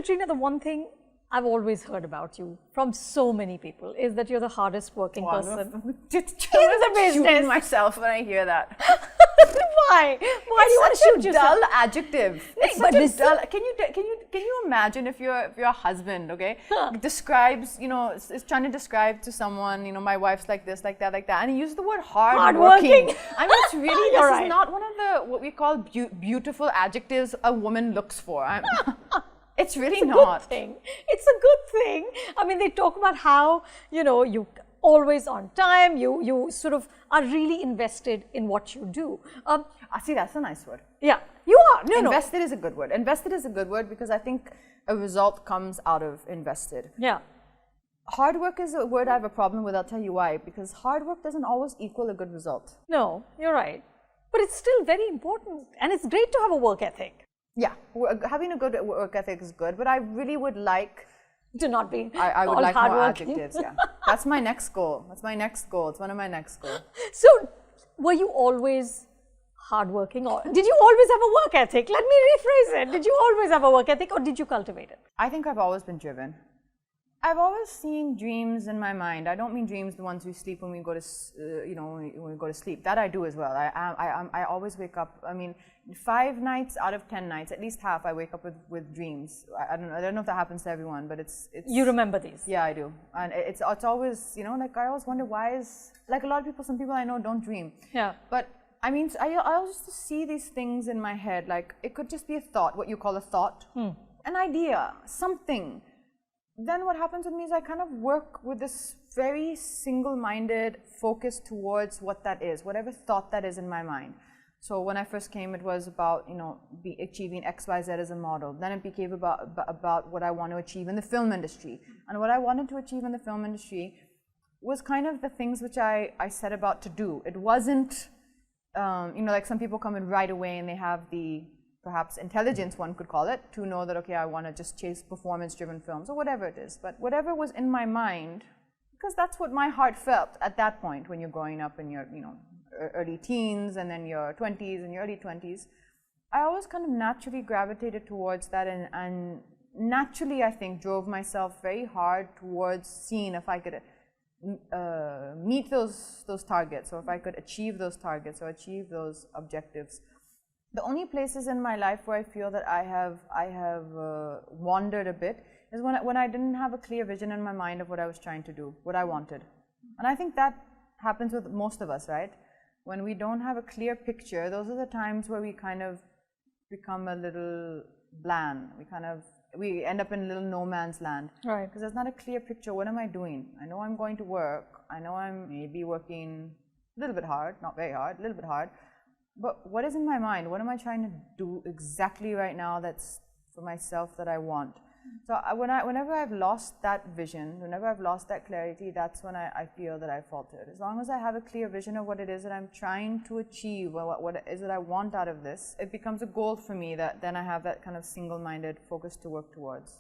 Katrina, the one thing I've always heard about you from so many people is that you're the hardest working person I'm shooting myself when I hear that. Why? Why do you want to shoot yourself? Dull adjective. It's such a dull. Can you imagine if your husband, okay, describes, is trying to describe to someone, my wife's like this, like that, and he uses the word hardworking. I mean, it's really this is not one of the what we call beautiful adjectives a woman looks for. It's really not. Good thing. It's a good thing. I mean, they talk about how, you always on time, you sort of are really invested in what you do. See, that's a nice word. Yeah, you are. Invested is a good word. Invested is a good word because I think a result comes out of invested. Yeah. Hard work is a word I have a problem with. I'll tell you why. Because hard work doesn't always equal a good result. No, you're right. But it's still very important. And it's great to have a work ethic. Yeah, having a good work ethic is good, but I really would like to not be I would like more adjectives, yeah. That's my next goal. It's one of my next goals. So, were you always hardworking, or did you always have a work ethic? Let me rephrase it. Did you always have a work ethic, or did you cultivate it? I think I've always been driven. I've always seen dreams in my mind. I don't mean dreams the ones we sleep when we go to, when we go to sleep. That I do as well. I always wake up. I mean, 5 nights out of 10 nights, at least half, I wake up with dreams. I don't know if that happens to everyone, but it's. You remember these? Yeah, I do, and it's always, like I always wonder why is, like a lot of people, some people I know don't dream. Yeah. But I mean, I always just see these things in my head. Like it could just be a thought, what you call a thought, an idea, something. Then what happens with me is I kind of work with this very single-minded focus towards what that is, whatever thought that is in my mind. So when I first came, it was about, achieving X, Y, Z as a model. Then it became about what I want to achieve in the film industry. And what I wanted to achieve in the film industry was kind of the things which I set about to do. It wasn't, like some people come in right away and they have the perhaps intelligence, one could call it, to know that, okay, I want to just chase performance-driven films or whatever it is. But whatever was in my mind, because that's what my heart felt at that point when you're growing up in your, early teens and then your 20s and your early 20s, I always kind of naturally gravitated towards that and naturally, I think, drove myself very hard towards seeing if I could meet those targets, or if I could achieve those targets or achieve those objectives. The only places in my life where I feel that I have wandered a bit is when I didn't have a clear vision in my mind of what I was trying to do, what I wanted. And I think that happens with most of us, right? When we don't have a clear picture, those are the times where we kind of become a little bland. We end up in a little no man's land. Right. Because there's not a clear picture. What am I doing? I know I'm going to work. I know I'm maybe working a little bit hard, not very hard, a little bit hard. But what is in my mind? What am I trying to do exactly right now that's for myself that I want? So whenever I've lost that vision, whenever I've lost that clarity, that's when I feel that I faltered. As long as I have a clear vision of what it is that I'm trying to achieve, or what it is that I want out of this, it becomes a goal for me that then I have that kind of single-minded focus to work towards.